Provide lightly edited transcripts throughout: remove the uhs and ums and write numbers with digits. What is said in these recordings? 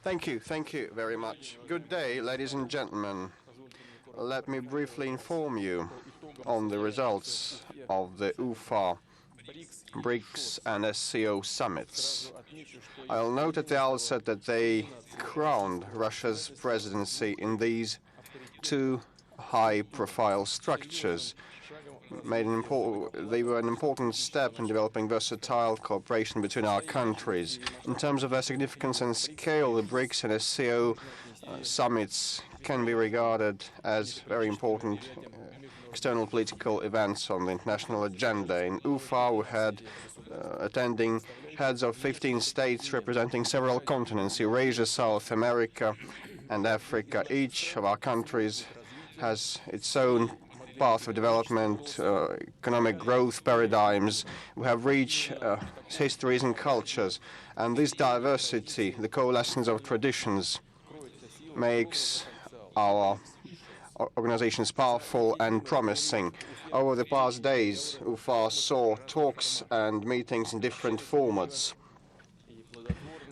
Thank you very much. Good day, ladies and gentlemen. Let me briefly inform you on the results of the UFA, BRICS and SCO summits. I'll note at the outset that they crowned Russia's presidency in these two high-profile structures. They were an important step in developing versatile cooperation between our countries. In terms of their significance and scale, the BRICS and SCO summits can be regarded as very important external political events on the international agenda. In UFA, we had attending heads of 15 states representing several continents, Eurasia, South America, and Africa. Each of our countries has its own path of development, economic growth paradigms. We have rich histories and cultures, and this diversity, the coalescence of traditions, makes our organizations powerful and promising. Over the past days, UFA saw talks and meetings in different formats.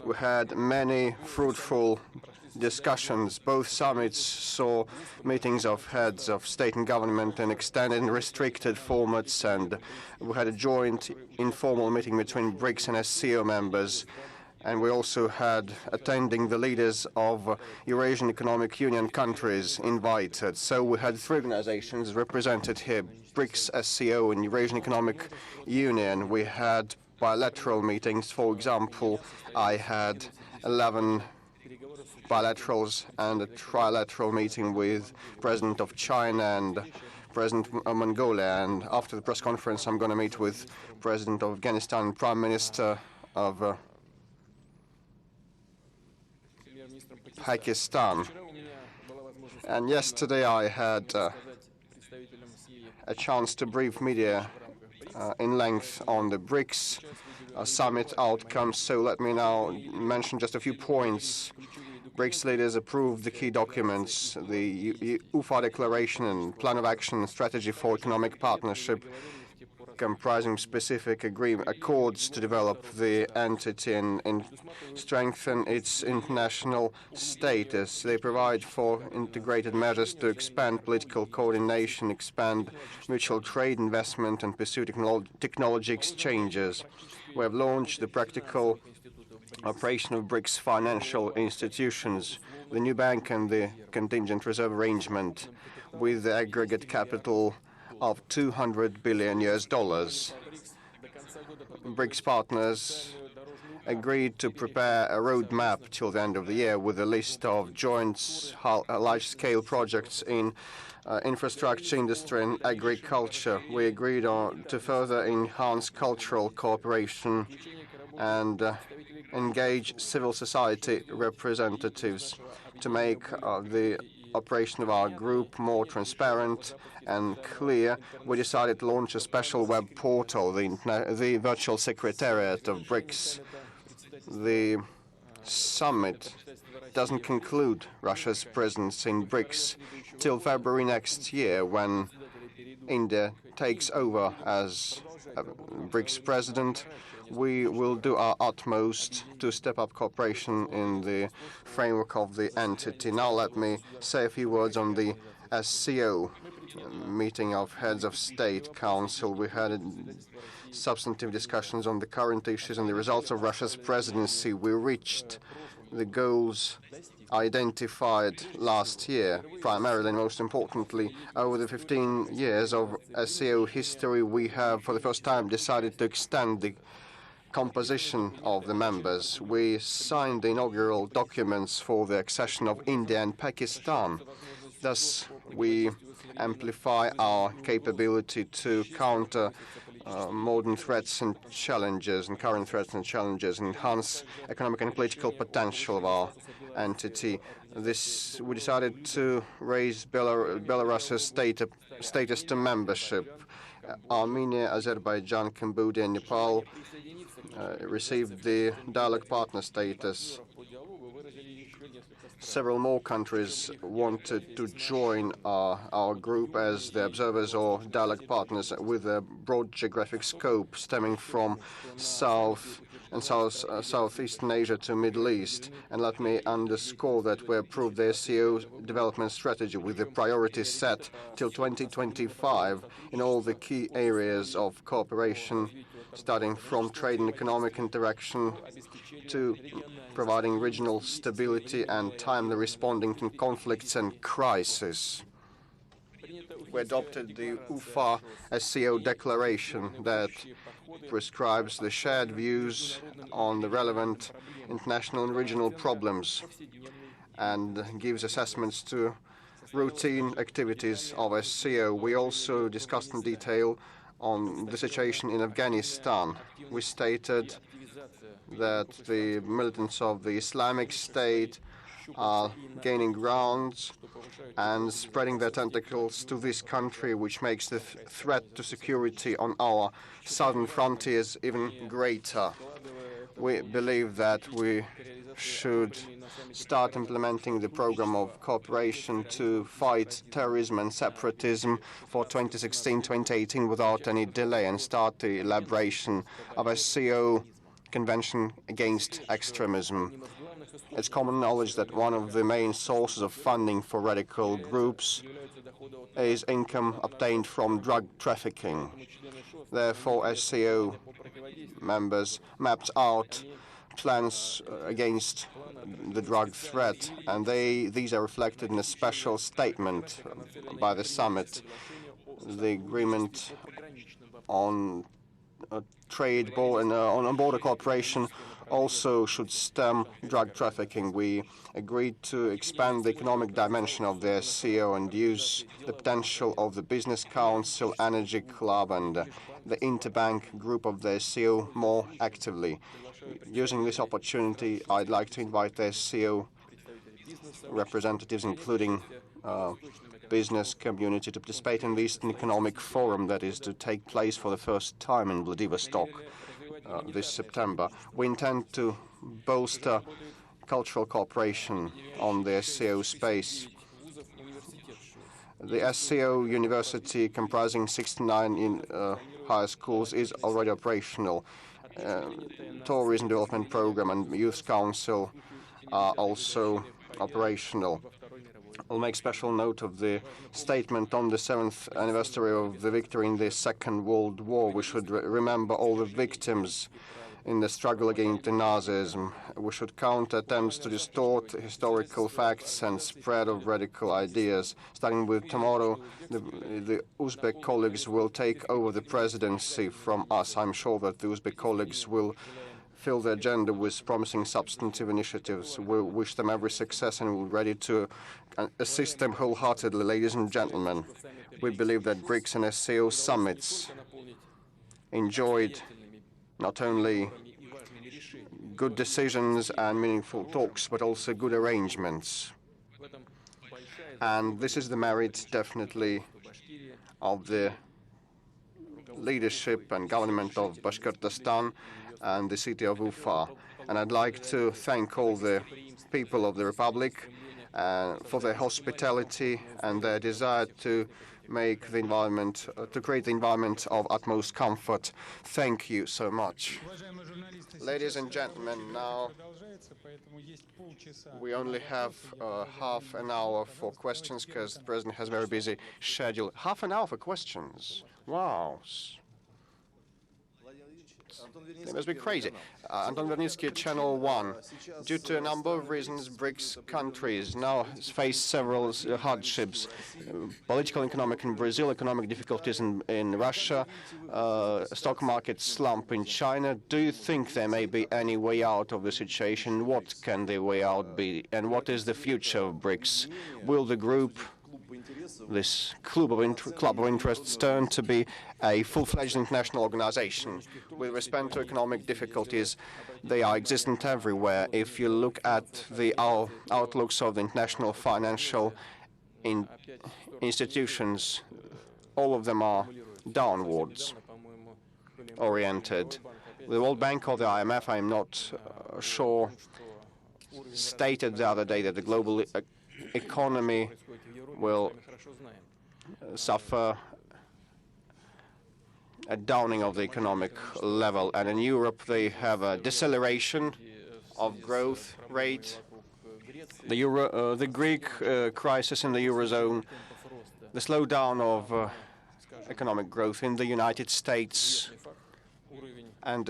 We had many fruitful discussions. Both summits saw meetings of heads of state and government in extended and restricted formats, and we had a joint informal meeting between BRICS and SCO members. And we also had attending the leaders of Eurasian Economic Union countries invited. So we had three organizations represented here, BRICS, SCO, and Eurasian Economic Union. We had bilateral meetings. For example, I had 11 bilaterals and a trilateral meeting with President of China and President of Mongolia. And after the press conference, I'm going to meet with President of Afghanistan, Prime Minister of Pakistan. And yesterday I had a chance to brief media in length on the BRICS summit outcomes. So let me now mention just a few points. BRICS leaders approved the key documents, the UFA Declaration and Plan of Action and Strategy for Economic Partnership, comprising specific accords to develop the entity and strengthen its international status. They provide for integrated measures to expand political coordination, expand mutual trade, investment, and pursue technology exchanges. We have launched the practical operation of BRICS financial institutions, the new bank and the contingent reserve arrangement, with the aggregate capital of $200 billion. BRICS partners agreed to prepare a roadmap till the end of the year with a list of joint large-scale projects in infrastructure, industry, and agriculture. We agreed to further enhance cultural cooperation and engage civil society representatives to make the operation of our group more transparent and clear. We decided to launch a special web portal, the virtual secretariat of BRICS. The summit doesn't conclude Russia's presence in BRICS till February next year, when India takes over as BRICS president. We will do our utmost to step up cooperation in the framework of the entity. Now let me say a few words on the SCO meeting of heads of state council. We had substantive discussions on the current issues and the results of Russia's presidency. We reached the goals identified last year, primarily and most importantly. Over the 15 years of SCO history, we have for the first time decided to extend the composition of the members. We signed the inaugural documents for the accession of India and Pakistan. Thus, we amplify our capability to counter modern threats and challenges, and current threats and challenges, enhance economic and political potential of our entity. We decided to raise Belarus's status to membership. Armenia, Azerbaijan, Cambodia, and Nepal received the dialogue partner status. Several more countries wanted to join our group as the observers or dialogue partners with a broad geographic scope stemming from South and Southeastern Asia to Middle East. And let me underscore that we approved the SCO development strategy with the priorities set till 2025 in all the key areas of cooperation, starting from trade and economic interaction to providing regional stability and timely responding to conflicts and crises. We adopted the UFA SCO declaration that prescribes the shared views on the relevant international and regional problems and gives assessments to routine activities of SCO. We also discussed in detail on the situation in Afghanistan. We stated that the militants of the Islamic State are gaining grounds and spreading their tentacles to this country, which makes the threat to security on our southern frontiers even greater. We believe that we should start implementing the program of cooperation to fight terrorism and separatism for 2016-2018 without any delay and start the elaboration of a SCO Convention Against Extremism. It's common knowledge that one of the main sources of funding for radical groups is income obtained from drug trafficking. Therefore, SCO members mapped out plans against the drug threat, and these are reflected in a special statement by the summit. The agreement on trade and on border cooperation also should stem drug trafficking. We agreed to expand the economic dimension of the SCO and use the potential of the Business Council, Energy Club, and the Interbank Group of the SCO more actively. Using this opportunity, I'd like to invite the SCO representatives, including business community, to participate in the Eastern Economic Forum that is to take place for the first time in Vladivostok this September. We intend to bolster cultural cooperation on the SCO space. The SCO University, comprising 69 higher schools, is already operational. Tourism Development Program and Youth Council are also operational. I'll make special note of the statement on the 7th anniversary of the victory in the Second World War. We should remember all the victims in the struggle against Nazism. We should counter attempts to distort historical facts and spread of radical ideas. Starting with tomorrow, the Uzbek colleagues will take over the presidency from us. I'm sure that the Uzbek colleagues will fill the agenda with promising substantive initiatives. We wish them every success and we're ready to assist them wholeheartedly. Ladies and gentlemen, we believe that BRICS and SCO summits enjoyed not only good decisions and meaningful talks, but also good arrangements. And this is the merit, definitely, of the leadership and government of Bashkortostan and the city of Ufa. And I'd like to thank all the people of the Republic for their hospitality and their desire to make the environment, to create the environment of utmost comfort. Thank you so much. Ladies and gentlemen, now we only have half an hour for questions because the President has a very busy schedule. Half an hour for questions. Wow. It must be crazy. Anton Vernitsky, Channel 1. Due to a number of reasons, BRICS countries now face several hardships. Political and economic in Brazil, economic difficulties in Russia, stock market slump in China. Do you think there may be any way out of the situation? What can the way out be? And what is the future of BRICS? Will the group, this club of interests, turn to be a full-fledged international organization? With respect to economic difficulties, they are existent everywhere. If you look at the outlooks of the international financial institutions, all of them are downwards oriented. The World Bank or the IMF, I'm not sure, stated the other day that the global economy will suffer a downing of the economic level, and in Europe they have a deceleration of growth rate. The Greek crisis in the Eurozone, the slowdown of economic growth in the United States, and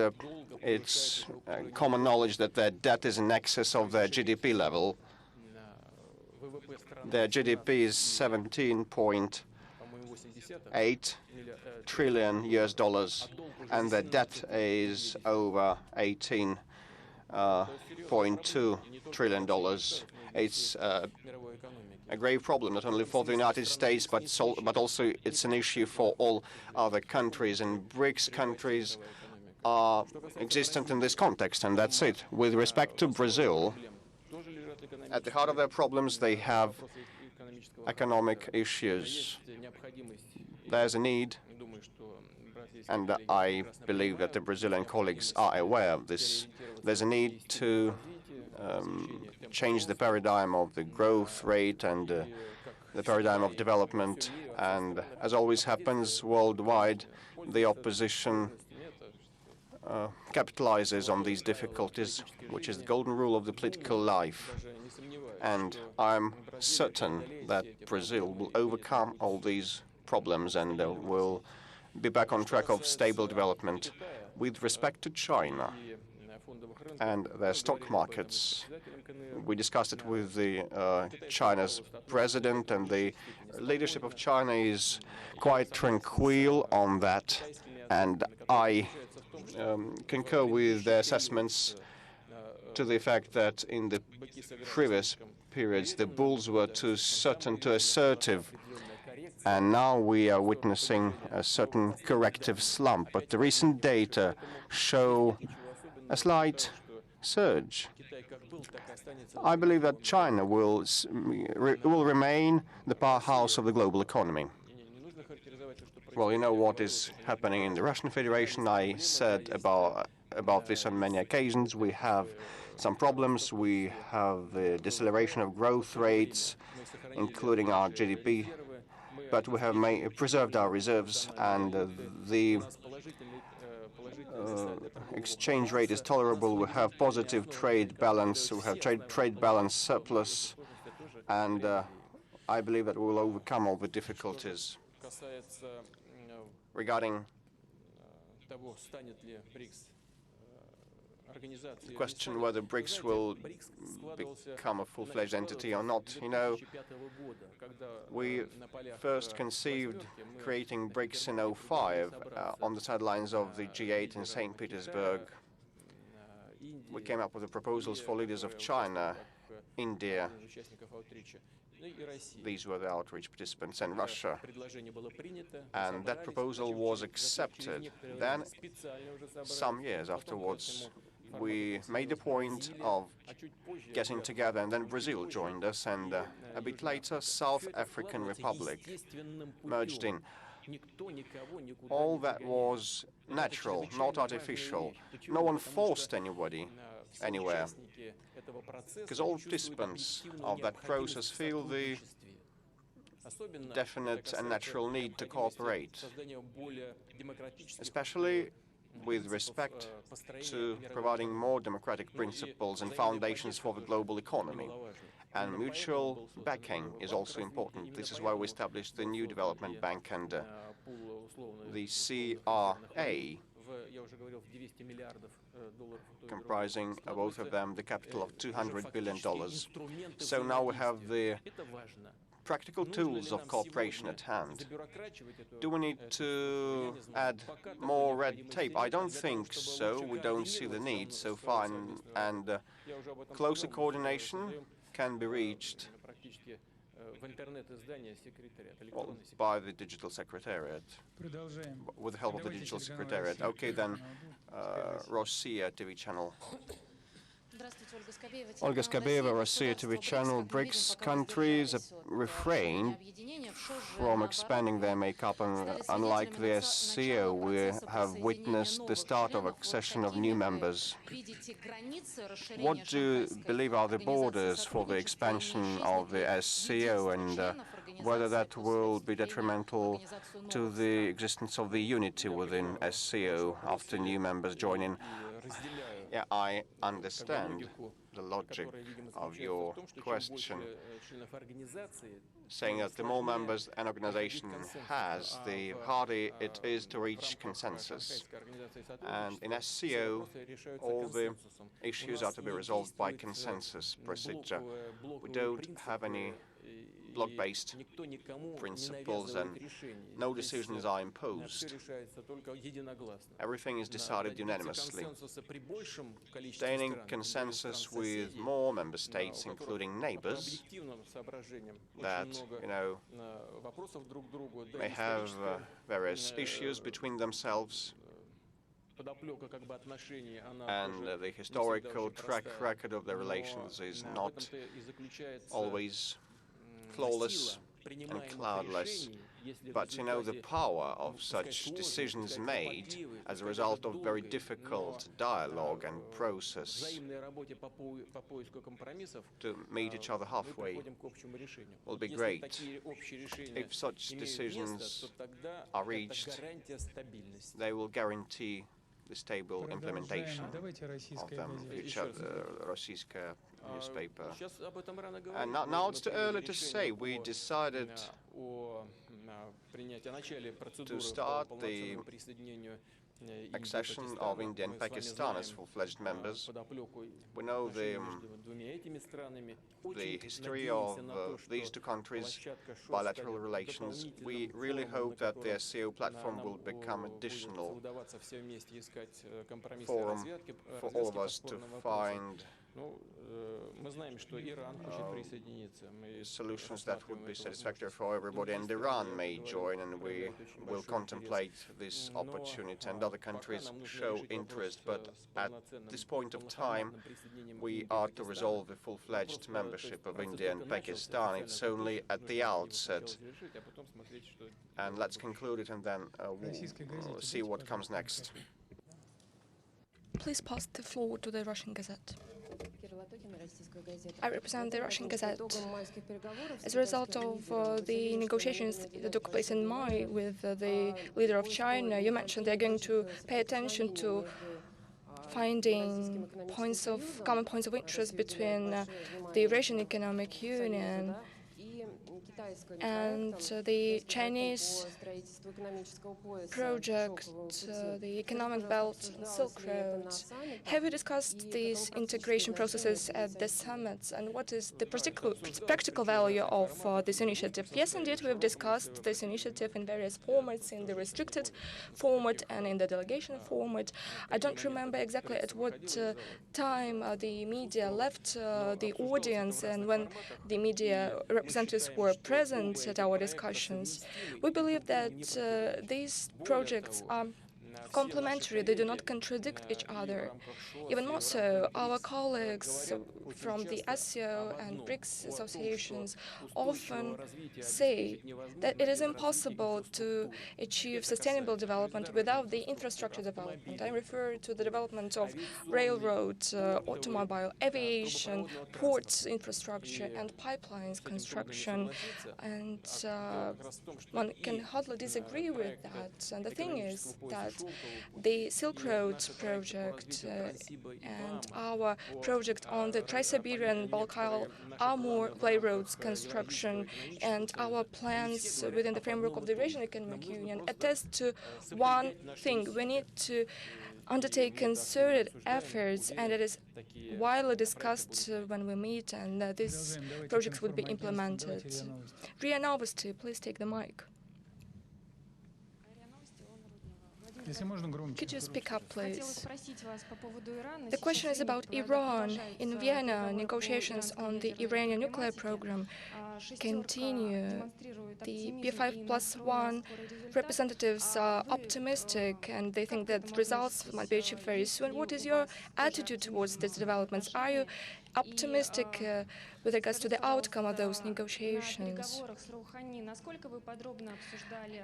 it's common knowledge that their debt is in excess of their GDP level. Their GDP is 17.8 trillion US dollars, and their debt is over 18.2 trillion dollars. It's a grave problem, not only for the United States, but also it's an issue for all other countries, and BRICS countries are existent in this context, and that's it. With respect to Brazil, at the heart of their problems, they have economic issues. There's a need, and I believe that the Brazilian colleagues are aware of this. There's a need to change the paradigm of the growth rate and the paradigm of development, and as always happens worldwide, the opposition capitalizes on these difficulties, which is the golden rule of the political life. And I'm certain that Brazil will overcome all these problems and will be back on track of stable development. With respect to China and their stock markets, we discussed it with China's president, and the leadership of China is quite tranquil on that, and I concur with their assessments to the effect that in the previous periods the bulls were too assertive, and now we are witnessing a certain corrective slump. But the recent data show a slight surge. I believe that China will remain the powerhouse of the global economy. Well, you know what is happening in the Russian Federation. I said about this on many occasions. We have some problems. We have the deceleration of growth rates, including our GDP, but we have preserved our reserves, and the exchange rate is tolerable. We have positive trade balance. We have trade balance surplus, and I believe that we will overcome all the difficulties. Regarding the question whether BRICS will become a full-fledged entity or not, you know, we first conceived creating BRICS in 2005 on the sidelines of the G8 in St. Petersburg. We came up with the proposals for leaders of China, India. These were the outreach participants, and Russia. And that proposal was accepted. Then, some years afterwards, we made a point of getting together, and then Brazil joined us, and a bit later, South African Republic merged in. All that was natural, not artificial. No one forced anybody anywhere, because all participants of that process feel the definite and natural need to cooperate, especially with respect to providing more democratic principles and foundations for the global economy. And mutual backing is also important. This is why we established the new development bank and the CRA, comprising both of them the capital of $200 billion. So now we have the practical tools of cooperation at hand. Do we need to add more red tape? I don't think so. We don't see the need so far, and closer coordination can be reached by the digital secretariat, with the help of the digital secretariat. Okay, then, Russia TV channel. Olga Skabeva, Russia TV channel. BRICS countries refrained from expanding their makeup, and unlike the SCO, we have witnessed the start of accession of new members. What do you believe are the borders for the expansion of the SCO, and whether that will be detrimental to the existence of the unity within SCO after new members join in? Yeah, I understand the logic of your question, saying that the more members an organization has, the harder it is to reach consensus. And in SCO, all the issues are to be resolved by consensus procedure. We don't have any block-based principles, and no decisions are imposed. Everything is decided unanimously. Obtaining consensus with more member states, including neighbors, that, may have various issues between themselves, and the historical track record of the relations is not always flawless and cloudless. But the power of such decisions made as a result of very difficult dialogue and process to meet each other halfway will be great. If such decisions are reached, they will guarantee the stable implementation of them. Future Rossiyskaya newspaper. And now it's too early to say. We decided to start the accession of India and Pakistan as full-fledged members. We know the history of these two countries' bilateral relations. We really hope that the SCO platform will become additional forum for all of us to find solutions that would be satisfactory for everybody, and Iran may join, and we will contemplate this opportunity, and other countries show interest, but at this point of time we are to resolve the full-fledged membership of India and Pakistan. It's only at the outset, and let's conclude it and then we'll see what comes next. Please pass the floor to the Russian Gazette. I represent the Russian Gazette. As a result of the negotiations that took place in May with the leader of China, you mentioned they're going to pay attention to finding common points of interest between the Eurasian Economic Union and the Chinese project, the Economic Belt and Silk Road. Have you discussed these integration processes at the summits, and what is the practical value of this initiative? Yes, indeed, we have discussed this initiative in various formats, in the restricted format and in the delegation format. I don't remember exactly at what time the media left the audience and when the media representatives were present at our discussions. We believe that these projects are complementary. They do not contradict each other. Even more so, our colleagues from the SCO and BRICS associations often say that it is impossible to achieve sustainable development without the infrastructure development. I refer to the development of railroads, automobile, aviation, ports infrastructure, and pipelines construction. And one can hardly disagree with that. And the thing is that the Silk Road project and our project on the Trans-Siberian Baikal Amur railroads construction and our plans within the framework of the Eurasian Economic Union attest to one thing: we need to undertake concerted efforts, and it is widely discussed when we meet, and these projects would be implemented. RIA Novosti, please take the mic. Could you speak up, please? The question is about Iran. In Vienna, negotiations on the Iranian nuclear program continue. The P5+1 representatives are optimistic and they think that results might be achieved very soon. What is your attitude towards these developments? Are you optimistic with regards to the outcome of those negotiations?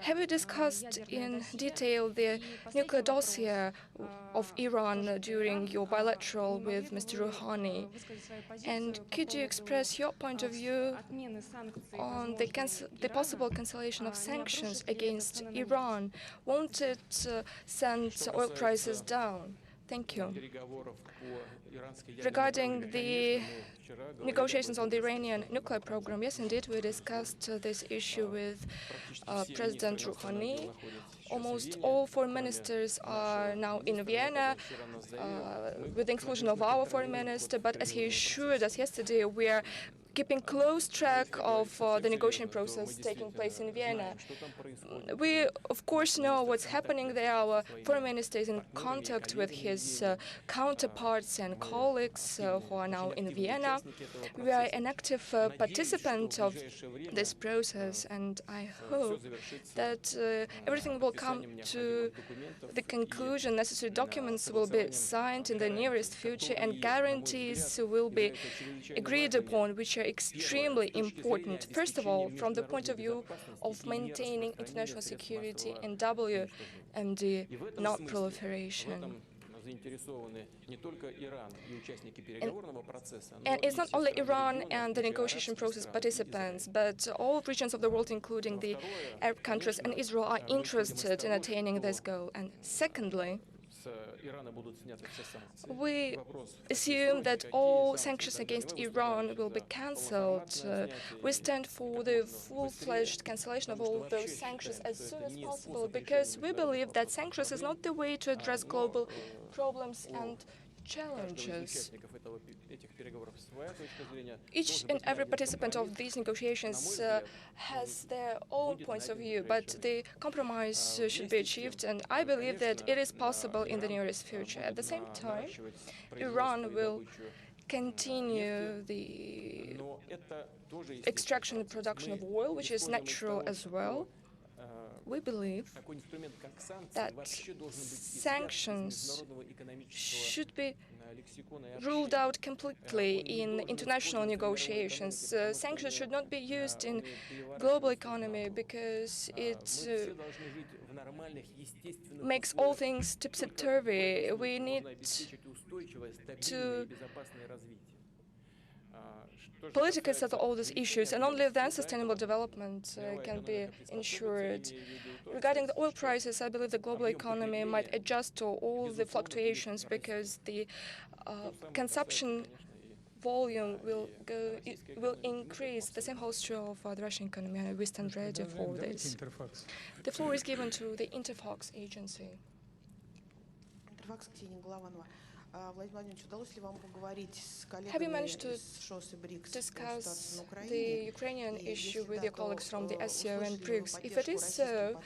Have you discussed in detail the nuclear dossier of Iran during your bilateral with Mr. Rouhani? And could you express your point of view on the possible cancellation of sanctions against Iran? Won't it send oil prices down? Thank you. Regarding the negotiations on the Iranian nuclear program, yes, indeed, we discussed this issue with President Rouhani. Almost all foreign ministers are now in Vienna, with the inclusion of our foreign minister, but as he assured us yesterday, we are keeping close track of the negotiation process taking place in Vienna. We, of course, know what's happening there. Our foreign minister is in contact with his counterparts and colleagues who are now in Vienna. We are an active participant of this process, and I hope that everything will come to the conclusion. Necessary documents will be signed in the nearest future, and guarantees will be agreed upon, which are extremely important. First of all, from the point of view of maintaining international security and WMD non-proliferation. And it's not only Iran and the negotiation process participants, but all regions of the world, including the Arab countries and Israel, are interested in attaining this goal. And secondly, we assume that all sanctions against Iran will be cancelled. We stand for the full-fledged cancellation of all those sanctions as soon as possible, because we believe that sanctions is not the way to address global problems and challenges. Each and every participant of these negotiations has their own points of view, but the compromise should be achieved, and I believe that it is possible in the nearest future. At the same time, Iran will continue the extraction and production of oil, which is natural as well. We believe that sanctions should be ruled out completely in international negotiations. Sanctions should not be used in global economy because it makes all things topsy-turvy. We need to politically settle all these issues, and only then sustainable development can be ensured. Regarding the oil prices, I believe the global economy might adjust to all the fluctuations because the consumption volume will increase. The same holds true of the Russian economy, and we stand ready for this. The floor is given to the Interfox agency. Have you managed to discuss the Ukrainian issue with your colleagues from the SCO and BRICS? If it is so,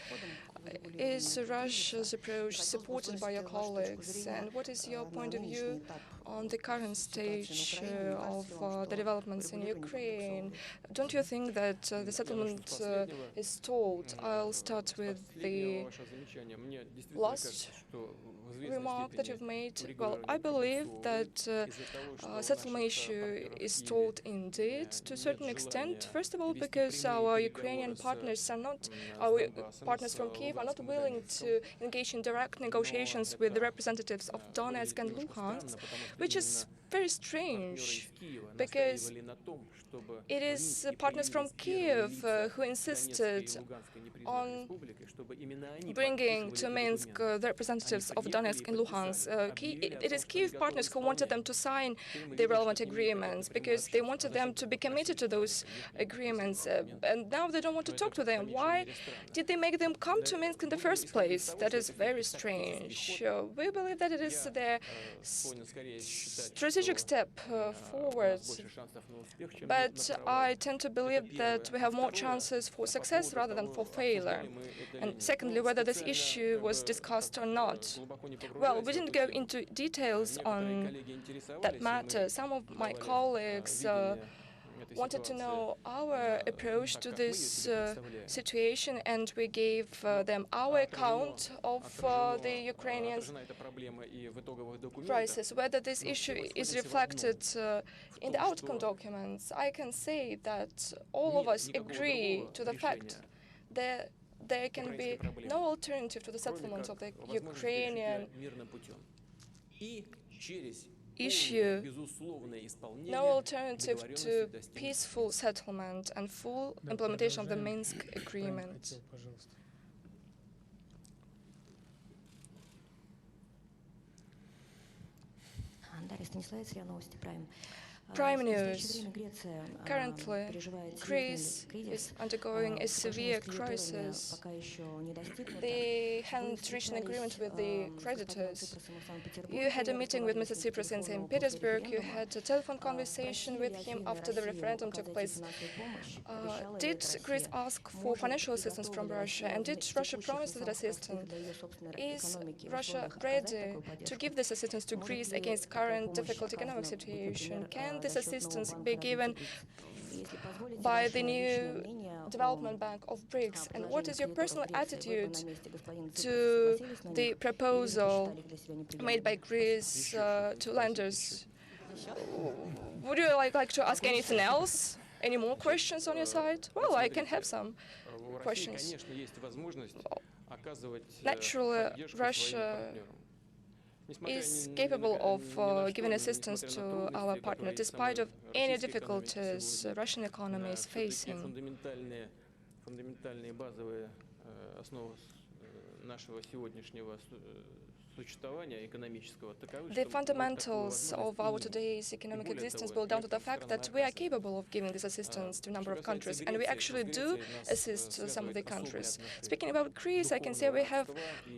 is Russia's approach supported by your colleagues? And what is your point of view on the current stage of the developments in Ukraine? Don't you think that the settlement is stalled? I'll start with the last remark that you've made. Well, I believe that settlement issue is stalled indeed to a certain extent. First of all, because our Ukrainian partners are not, our partners from Kiev are not willing to engage in direct negotiations with the representatives of Donetsk and Luhansk, which is very strange, because it is partners from Kiev who insisted on bringing to Minsk the representatives of Donetsk and Luhansk. It is Kiev partners who wanted them to sign the relevant agreements because they wanted them to be committed to those agreements. And now they don't want to talk to them. Why did they make them come to Minsk in the first place? That is very strange. We believe that it is their strategic step forward. But I tend to believe that we have more chances for success rather than for failure. And secondly, whether this issue was discussed or not. Well, we didn't go into details on that matter. Some of my colleagues wanted to know our approach to this situation, and we gave them our account of the Ukrainian crisis. Whether this issue is reflected in the outcome documents, I can say that all of us agree to the fact that there can be no alternative to the settlement of the Ukrainian issue, no alternative to peaceful settlement and full implementation of the Minsk agreement. Prime news. Currently, Greece is undergoing a severe crisis. They haven't reached an agreement with the creditors. You had a meeting with Mr. Tsipras in St. Petersburg. You had a telephone conversation with him after the referendum took place. Did Greece ask for financial assistance from Russia? And did Russia promise that assistance? Is Russia ready to give this assistance to Greece against current difficult economic situation? Can this assistance be given by the new development bank of BRICS? And what is your personal attitude to the proposal made by Greece to lenders? Would you like to ask anything else? Any more questions on your side? Well, I can have some questions. Naturally, Russia is capable of giving assistance to our partner, despite of any difficulties Russian economy is facing. The fundamentals of our today's economic existence boil down to the fact that we are capable of giving this assistance to a number of countries, and we actually do assist some of the countries. Speaking about Greece, I can say we have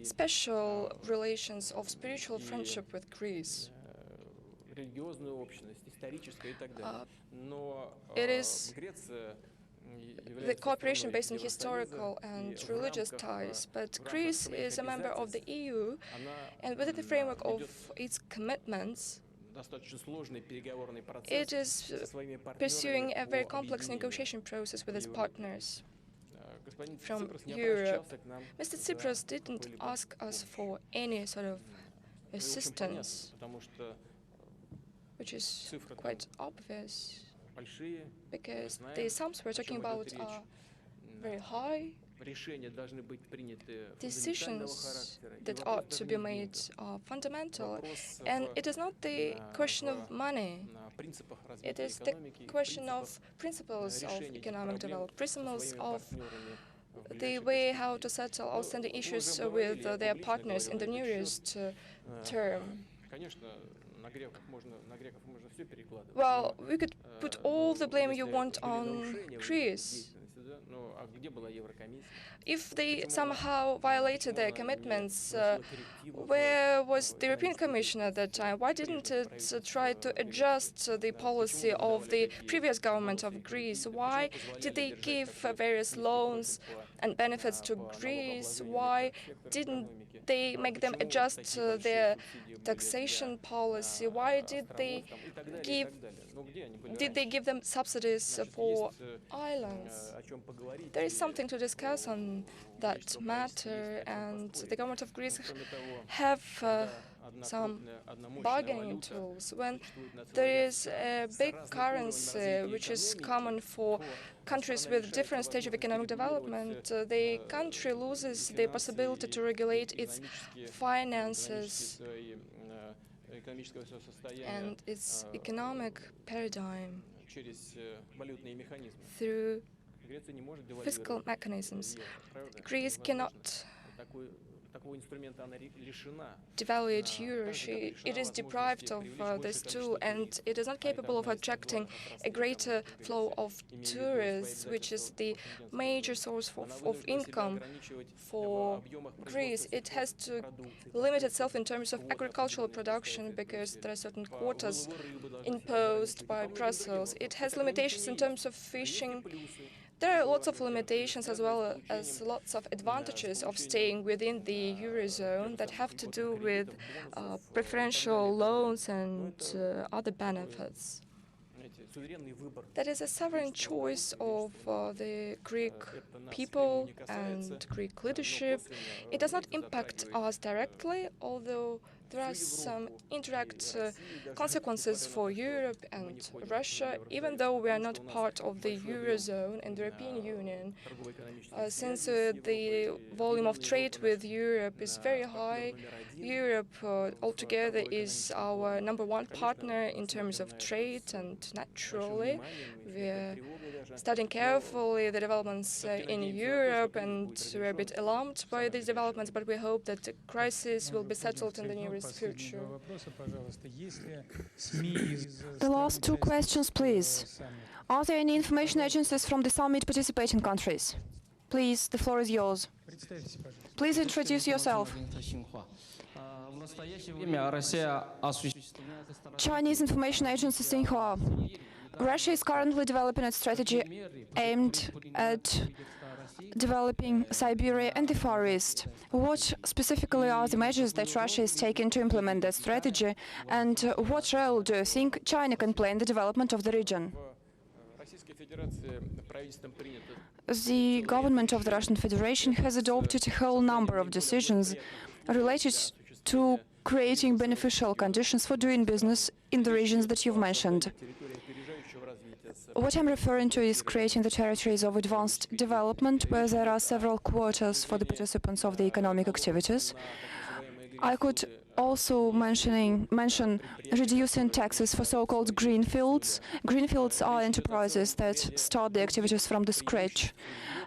special relations of spiritual friendship with Greece. It is the cooperation based on historical and religious ties, but Greece is a member of the EU, and within the framework of its commitments, it is pursuing a very complex negotiation process with its partners from Europe. Mr. Tsipras didn't ask us for any sort of assistance, which is quite obvious, because the sums we're talking about are very high. Decisions that ought to be made are fundamental, and it is not the question of money. It is the question of principles of economic development, principles of the way how to settle outstanding issues with their partners in the nearest term. Well, we could put all the blame you want on Greece. If they somehow violated their commitments, where was the European Commission at that time? Why didn't it try to adjust the policy of the previous government of Greece? Why did they give various loans and benefits to Greece? Why didn't they make them adjust their taxation policy? Why did they give them subsidies for islands? There is something to discuss on that matter, and the government of Greece have some bargaining tools. When there is a big currency which is common for countries with different stage of economic development, the country loses the possibility to regulate its finances and its economic paradigm through fiscal mechanisms. Greece cannot devaluate euro. It is deprived of this tool, and it is not capable of attracting a greater flow of tourists, which is the major source of income for Greece. It has to limit itself in terms of agricultural production because there are certain quotas imposed by Brussels. It has limitations in terms of fishing. There are lots of limitations as well as lots of advantages of staying within the Eurozone that have to do with preferential loans and other benefits That is a sovereign choice of the Greek people and Greek leadership. It does not impact us directly, although there are some indirect consequences for Europe and Russia, even though we are not part of the Eurozone and the European Union. Since the volume of trade with Europe is very high, Europe altogether is our #1 partner in terms of trade, and naturally we're studying carefully the developments in Europe, and we're a bit alarmed by these developments, but we hope that the crisis will be settled in the nearest future. The last two questions, please. Are there any information agencies from the summit participating countries? Please, the floor is yours. Please introduce yourself. Chinese information agency Xinhua. Russia is currently developing its strategy aimed at developing Siberia and the Far East. What specifically are the measures that Russia is taking to implement that strategy, and what role do you think China can play in the development of the region? The government of the Russian Federation has adopted a whole number of decisions related to creating beneficial conditions for doing business in the regions that you've mentioned. What I'm referring to is creating the territories of advanced development, where there are several quotas for the participants of the economic activities. I could also mention reducing taxes for so-called greenfields. Greenfields are enterprises that start the activities from the scratch.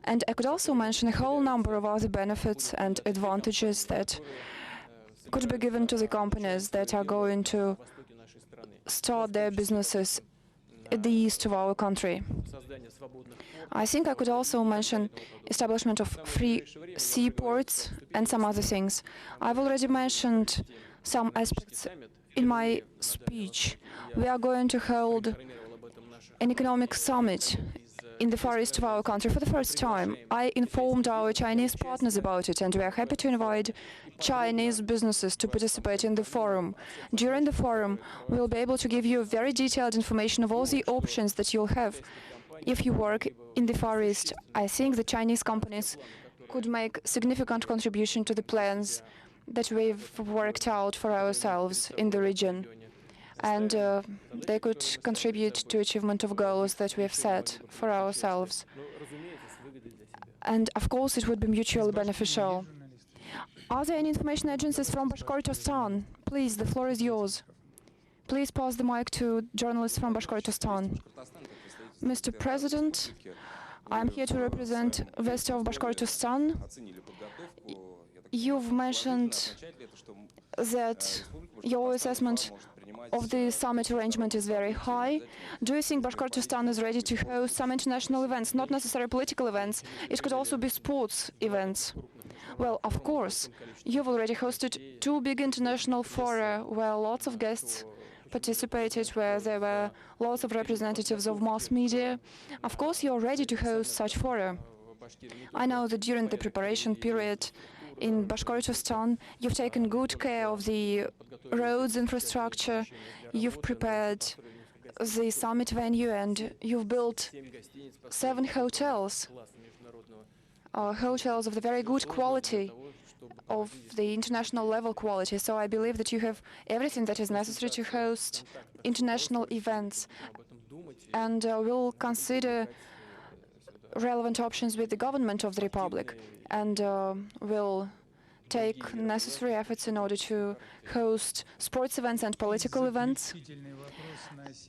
And I could also mention a whole number of other benefits and advantages that could be given to the companies that are going to start their businesses at the east of our country. I think I could also mention establishment of free seaports and some other things. I've already mentioned some aspects in my speech. We are going to hold an economic summit in the Far East of our country for the first time. I informed our Chinese partners about it, and we are happy to invite Chinese businesses to participate in the forum. During the forum, we will be able to give you very detailed information of all the options that you'll have if you work in the Far East. I think the Chinese companies could make significant contribution to the plans that we've worked out for ourselves in the region. And they could contribute to achievement of goals that we have set for ourselves. And of course, it would be mutually beneficial. Are there any information agencies from Bashkortostan? Please, the floor is yours. Please pass the mic to journalists from Bashkortostan. Mr. President, I'm here to represent West of Bashkortostan. You've mentioned that your assessment of the summit arrangement is very high. Do you think Bashkortostan is ready to host some international events, not necessarily political events? It could also be sports events. Well, of course, you've already hosted 2 big international fora where lots of guests participated, where there were lots of representatives of mass media. Of course, you're ready to host such fora. I know that during the preparation period in Bashkortostan, you've taken good care of the roads infrastructure, you've prepared the summit venue, and you've built 7 hotels, hotels of the very good quality, of the international level quality. So I believe that you have everything that is necessary to host international events. And we'll consider relevant options with the government of the Republic, and will take necessary efforts in order to host sports events and political events.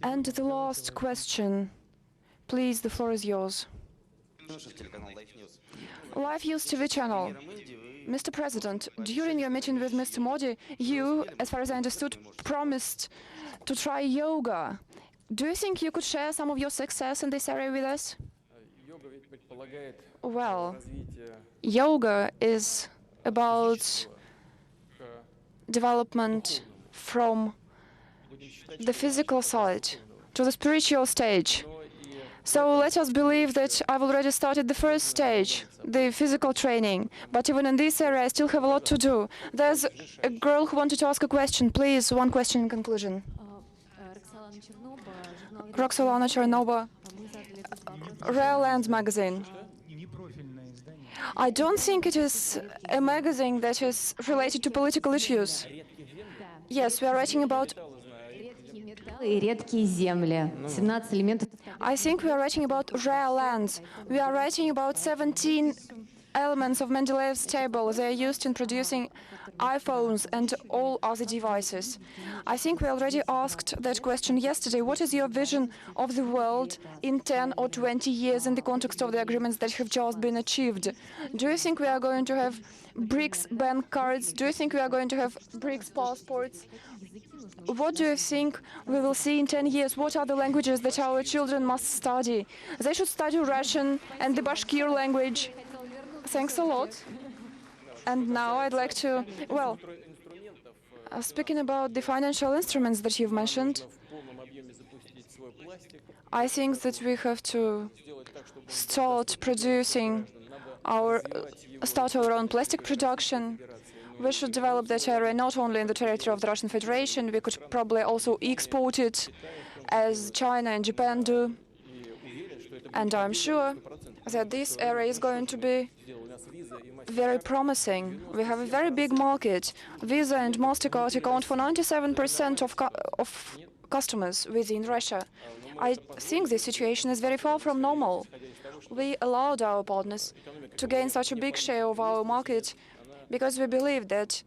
And the last question, please, the floor is yours. Live News TV channel. Mr. President, during your meeting with Mr. Modi, you, as far as I understood, promised to try yoga. Do you think you could share some of your success in this area with us? Well, yoga is about development from the physical side to the spiritual stage. So let us believe that I've already started the first stage, the physical training. But even in this area, I still have a lot to do. There's a girl who wanted to ask a question. Please, one question in conclusion. Roxolana Chernobova, Rare Lands magazine. I don't think it is a magazine that is related to political issues. Yes, we are writing about. I think we are writing about rare lands. We are writing about 17 elements of Mendeleev's table. They are used in producing iPhones and all other devices. I think we already asked that question yesterday. What is your vision of the world in 10 or 20 years in the context of the agreements that have just been achieved? Do you think we are going to have BRICS bank cards? Do you think we are going to have BRICS passports? What do you think we will see in 10 years? What are the languages that our children must study? They should study Russian and the Bashkir language. Thanks a lot. And now I'd like to, well, speaking about the financial instruments that you've mentioned, I think that we have to start our own plastic production. We should develop that area not only in the territory of the Russian Federation, we could probably also export it as China and Japan do. And I'm sure that this area is going to be very promising. We have a very big market. Visa and MasterCard account for 97% of customers within Russia. I think this situation is very far from normal. We allowed our partners to gain such a big share of our market because we believe that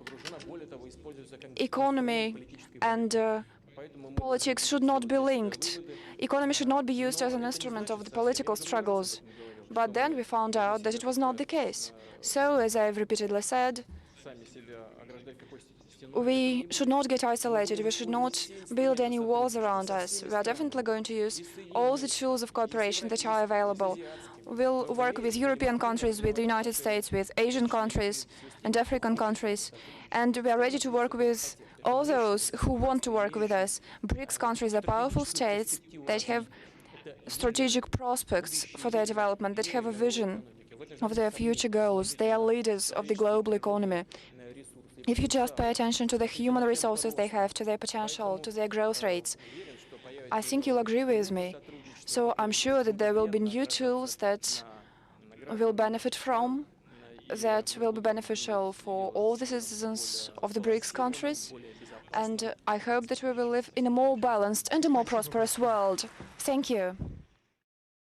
economy and politics should not be linked. Economy should not be used as an instrument of the political struggles. But then we found out that it was not the case. So, as I've repeatedly said, we should not get isolated. We should not build any walls around us. We are definitely going to use all the tools of cooperation that are available. We'll work with European countries, with the United States, with Asian countries and African countries. And we are ready to work with all those who want to work with us. BRICS countries are powerful states that have strategic prospects for their development, that have a vision of their future goals. They are leaders of the global economy. If you just pay attention to the human resources they have, to their potential, to their growth rates, I think you'll agree with me. So I'm sure that there will be new tools that we'll benefit from, that will be beneficial for all the citizens of the BRICS countries. And I hope that we will live in a more balanced and a more prosperous world. Thank you.